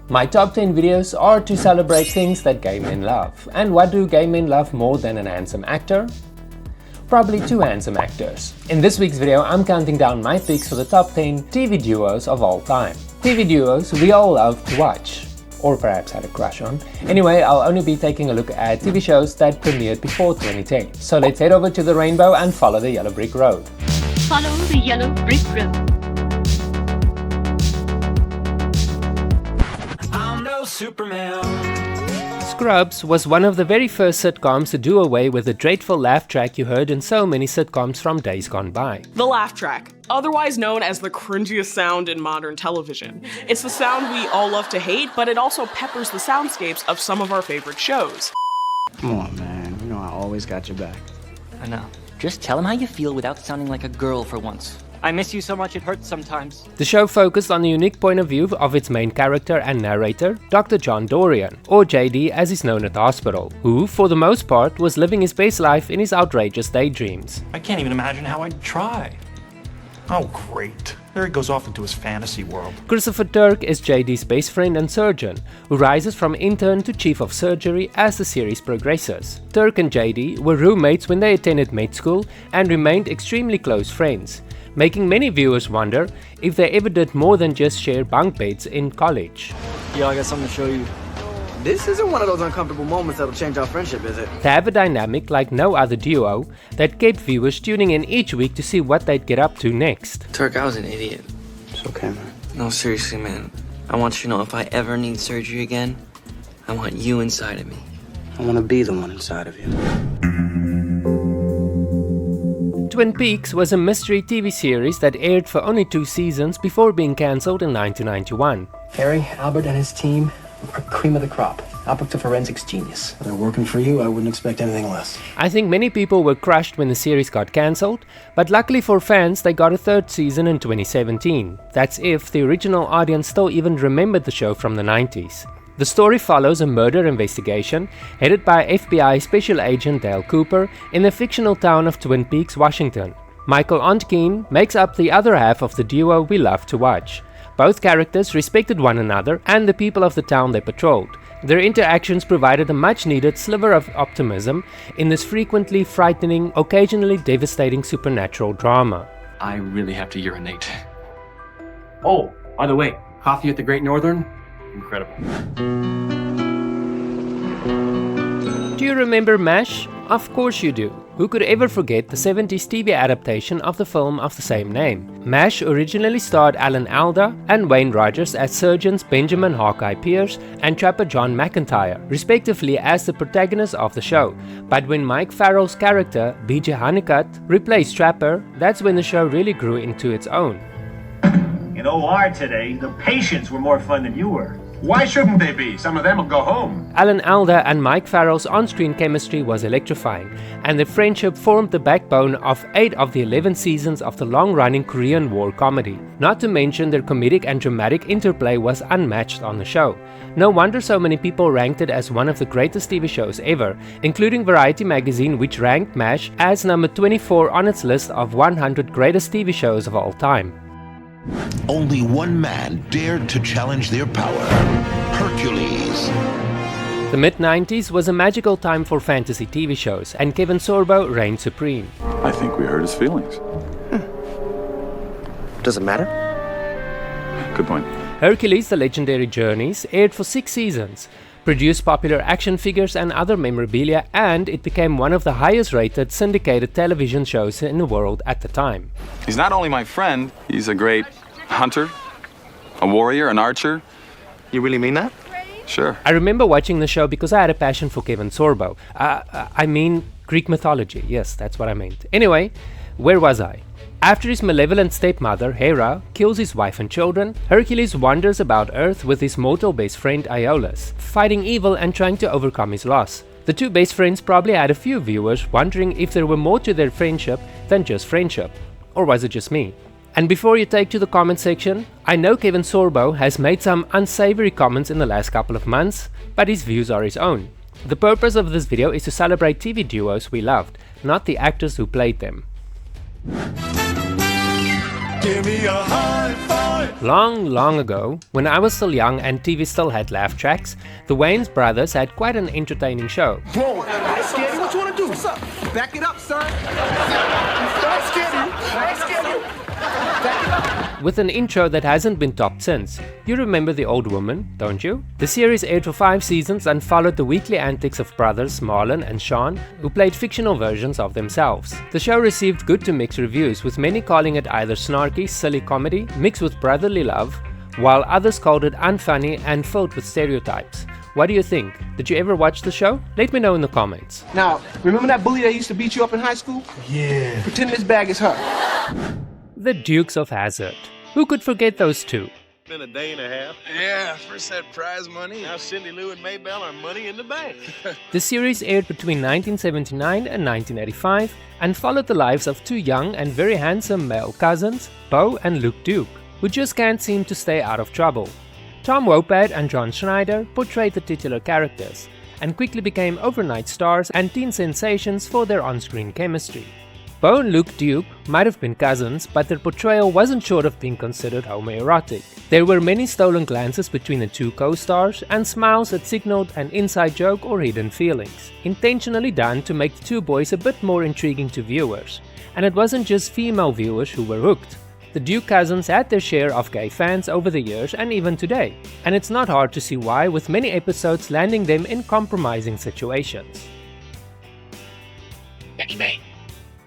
My top 10 videos are to celebrate things that gay men love. And what do gay men love more than an handsome actor? Probably two handsome actors. In this week's video, I'm counting down my picks for the top 10 TV duos of all time. TV duos we all love to watch. Or perhaps had a crush on. Anyway, I'll only be taking a look at TV shows that premiered before 2010. So let's head over to the rainbow and follow the yellow brick road. Follow the yellow brick road. I'm no Superman. Scrubs was one of the very first sitcoms to do away with the dreadful laugh track you heard in so many sitcoms from days gone by. The laugh track, otherwise known as the cringiest sound in modern television. It's the sound we all love to hate, but it also peppers the soundscapes of some of our favorite shows. Come on, man. You know I always got your back. I know. Just tell him how you feel without sounding like a girl for once. I miss you so much it hurts sometimes. The show focused on the unique point of view of its main character and narrator, Dr. John Dorian, or JD as he's known at the hospital, who, for the most part, was living his best life in his outrageous daydreams. I can't even imagine how I'd try. Oh, great. There he goes off into his fantasy world. Christopher Turk is JD's best friend and surgeon, who rises from intern to chief of surgery as the series progresses. Turk and JD were roommates when they attended med school and remained extremely close friends, making many viewers wonder if they ever did more than just share bunk beds in college. Yo, I got something to show you. This isn't one of those uncomfortable moments that'll change our friendship, is it? They have a dynamic like no other duo that kept viewers tuning in each week to see what they'd get up to next. Turk, I was an idiot. It's okay, man. No, seriously, man. I want you to know if I ever need surgery again, I want you inside of me. I want to be the one inside of you. Twin Peaks was a mystery TV series that aired for only 2 seasons before being cancelled in 1991. Harry, Albert, and his team are cream of the crop. Albert, a forensics genius. They're working for you, I wouldn't expect anything less. I think many people were crushed when the series got cancelled, but luckily for fans they got a 3rd season in 2017. That's if the original audience still even remembered the show from the 90s. The story follows a murder investigation headed by FBI Special Agent Dale Cooper in the fictional town of Twin Peaks, Washington. Michael Ontkean makes up the other half of the duo we love to watch. Both characters respected one another and the people of the town they patrolled. Their interactions provided a much-needed sliver of optimism in this frequently frightening, occasionally devastating supernatural drama. I really have to urinate. Oh, by the way, coffee at the Great Northern? Incredible. Do you remember MASH? Of course you do. Who could ever forget the 70s TV adaptation of the film of the same name? MASH originally starred Alan Alda and Wayne Rogers as surgeons Benjamin Hawkeye Pierce and Trapper John McIntyre, respectively as the protagonists of the show. But when Mike Farrell's character, BJ Hunnicut, replaced Trapper, that's when the show really grew into its own. In OR today, the patients were more fun than you were. Why shouldn't they be? Some of them will go home. Alan Alda and Mike Farrell's on-screen chemistry was electrifying, and their friendship formed the backbone of 8 of the 11 seasons of the long-running Korean War comedy. Not to mention their comedic and dramatic interplay was unmatched on the show. No wonder so many people ranked it as one of the greatest TV shows ever, including Variety magazine, which ranked MASH as number 24 on its list of 100 greatest TV shows of all time. Only one man dared to challenge their power: Hercules. The mid-90s was a magical time for fantasy TV shows, and Kevin Sorbo reigned supreme. I think we hurt his feelings. Does it matter? Good point. Hercules: The Legendary Journeys aired for 6 seasons, produced popular action figures and other memorabilia, and it became one of the highest rated syndicated television shows in the world at the time. He's not only my friend, he's a great hunter, a warrior, an archer. You really mean that? Sure. I remember watching the show because I had a passion for Kevin Sorbo. I mean Greek mythology, yes, that's what I meant. Anyway, where was I? After his malevolent stepmother, Hera, kills his wife and children, Hercules wanders about Earth with his mortal best friend Iolaus, fighting evil and trying to overcome his loss. The two best friends probably had a few viewers wondering if there were more to their friendship than just friendship. Or was it just me? And before you take to the comment section, I know Kevin Sorbo has made some unsavory comments in the last couple of months, but his views are his own. The purpose of this video is to celebrate TV duos we loved, not the actors who played them. Give me a high five. Long ago, when I was still young and TV still had laugh tracks, the Wayans brothers had quite an entertaining show. Whoa, Scary, what you want to do? What's up? Back it up, son. I scared you. Back it up. With an intro that hasn't been topped since. You remember The Old Woman, don't you? The series aired for 5 seasons and followed the weekly antics of brothers Marlon and Shawn, who played fictional versions of themselves. The show received good to mixed reviews, with many calling it either snarky, silly comedy mixed with brotherly love, while others called it unfunny and filled with stereotypes. What do you think? Did you ever watch the show? Let me know in the comments. Now, remember that bully that used to beat you up in high school? Yeah. Pretend this bag is her. The Dukes of Hazzard. Who could forget those two? Been a day and a half. Yeah, first had prize money. Now Cindy Lou and Maybelle are money in the bank. The series aired between 1979 and 1985 and followed the lives of 2 young and very handsome male cousins, Bo and Luke Duke, who just can't seem to stay out of trouble. Tom Wopat and John Schneider portrayed the titular characters and quickly became overnight stars and teen sensations for their on-screen chemistry. Bo and Luke Duke might have been cousins, but their portrayal wasn't short of being considered homoerotic. There were many stolen glances between the 2 co-stars and smiles that signaled an inside joke or hidden feelings, intentionally done to make the 2 boys a bit more intriguing to viewers. And it wasn't just female viewers who were hooked. The Duke cousins had their share of gay fans over the years and even today, and it's not hard to see why, with many episodes landing them in compromising situations. Becky May.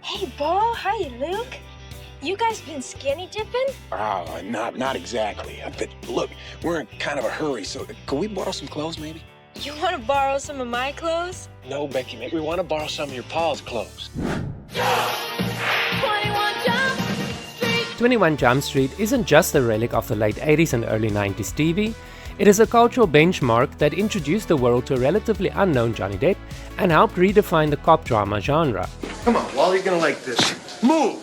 Hey, Bo. Hi, Luke. You guys been skinny dipping? Not exactly. But look, we're in kind of a hurry, so can we borrow some clothes, maybe? You want to borrow some of my clothes? No, Becky, maybe we want to borrow some of your Paul's clothes. 21 Jump Street isn't just a relic of the late 80s and early 90s TV, it is a cultural benchmark that introduced the world to a relatively unknown Johnny Depp and helped redefine the cop drama genre. Come on, Wally, you're gonna like this. Move!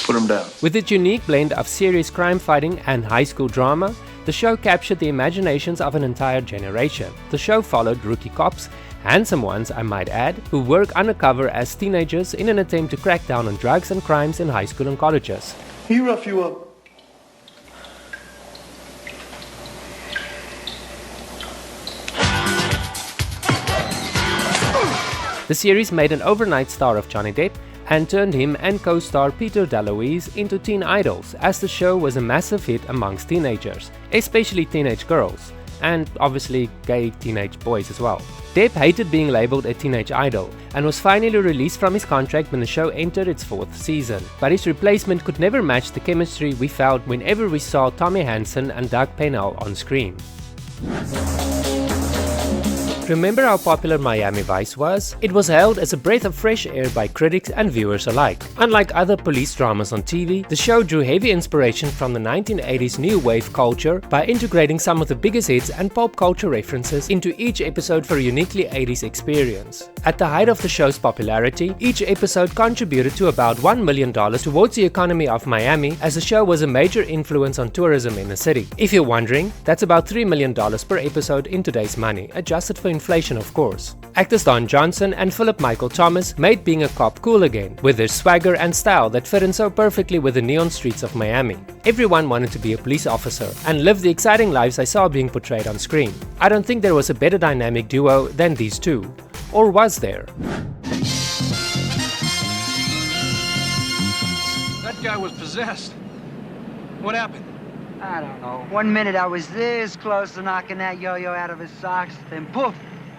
Put him down. With its unique blend of serious crime fighting and high school drama, the show captured the imaginations of an entire generation. The show followed rookie cops, handsome ones I might add, who work undercover as teenagers in an attempt to crack down on drugs and crimes in high school and colleges. He rough you up. The series made an overnight star of Johnny Depp and turned him and co-star Peter DeLuise into teen idols, as the show was a massive hit amongst teenagers, especially teenage girls, and obviously gay teenage boys as well. Depp hated being labeled a teenage idol and was finally released from his contract when the show entered its 4th season, but his replacement could never match the chemistry we felt whenever we saw Tommy Hanson and Doug Penhall on screen. Remember how popular Miami Vice was? It was hailed as a breath of fresh air by critics and viewers alike. Unlike other police dramas on TV, the show drew heavy inspiration from the 1980s new wave culture by integrating some of the biggest hits and pop culture references into each episode for a uniquely 80s experience. At the height of the show's popularity, each episode contributed to about $1 million towards the economy of Miami, as the show was a major influence on tourism in the city. If you're wondering, that's about $3 million per episode in today's money, adjusted for inflation of course. Actors Don Johnson and Philip Michael Thomas made being a cop cool again, with their swagger and style that fit in so perfectly with the neon streets of Miami. Everyone wanted to be a police officer and live the exciting lives I saw being portrayed on screen. I don't think there was a better dynamic duo than these two. Or was there? That guy was possessed. What happened? I don't know. One minute I was this close to knocking that yo-yo out of his socks, then poof,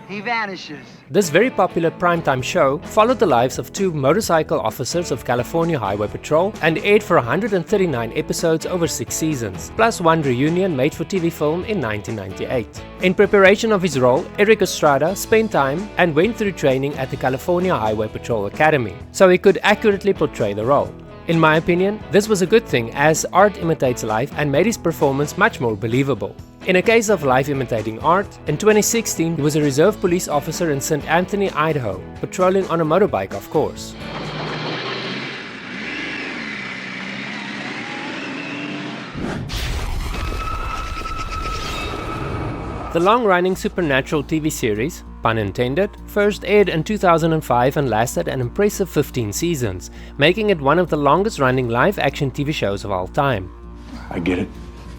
he vanishes. This very popular primetime show followed the lives of 2 motorcycle officers of California Highway Patrol and aired for 139 episodes over 6 seasons, plus 1 reunion made for TV film in 1998. In preparation of his role, Eric Estrada spent time and went through training at the California Highway Patrol Academy, so he could accurately portray the role. In my opinion, this was a good thing, as art imitates life and made his performance much more believable. In a case of life imitating art, in 2016 he was a reserve police officer in St. Anthony, Idaho, patrolling on a motorbike of course. The long-running Supernatural TV series, pun intended, first aired in 2005 and lasted an impressive 15 seasons, making it one of the longest-running live-action TV shows of all time. I get it.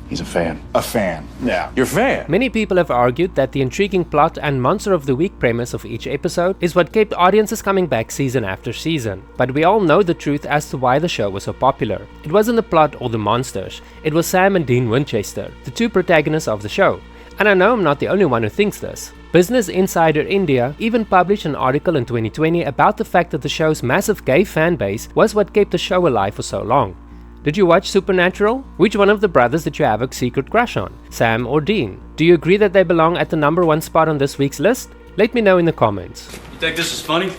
He's a fan. A fan. Yeah. You're a fan. Many people have argued that the intriguing plot and monster of the week premise of each episode is what kept audiences coming back season after season. But we all know the truth as to why the show was so popular. It wasn't the plot or the monsters, it was Sam and Dean Winchester, the two protagonists of the show. And I know I'm not the only one who thinks this. Business Insider India even published an article in 2020 about the fact that the show's massive gay fan base was what kept the show alive for so long. Did you watch Supernatural? Which one of the brothers did you have a secret crush on? Sam or Dean? Do you agree that they belong at the #1 spot on this week's list? Let me know in the comments. You think this is funny?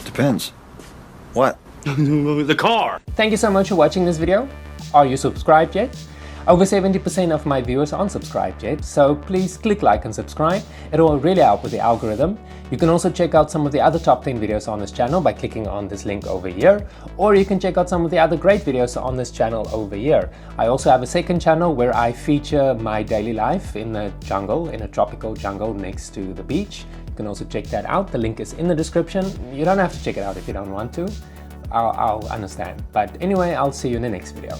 Depends. What? The car! Thank you so much for watching this video. Are you subscribed yet? Over 70% of my viewers aren't subscribed yet, so please click like and subscribe. It will really help with the algorithm. You can also check out some of the other top 10 videos on this channel by clicking on this link over here, or you can check out some of the other great videos on this channel over here. I also have a second channel where I feature my daily life in the jungle, in a tropical jungle next to the beach. You can also check that out. The link is in the description. You don't have to check it out if you don't want to. I'll understand. But anyway, I'll see you in the next video.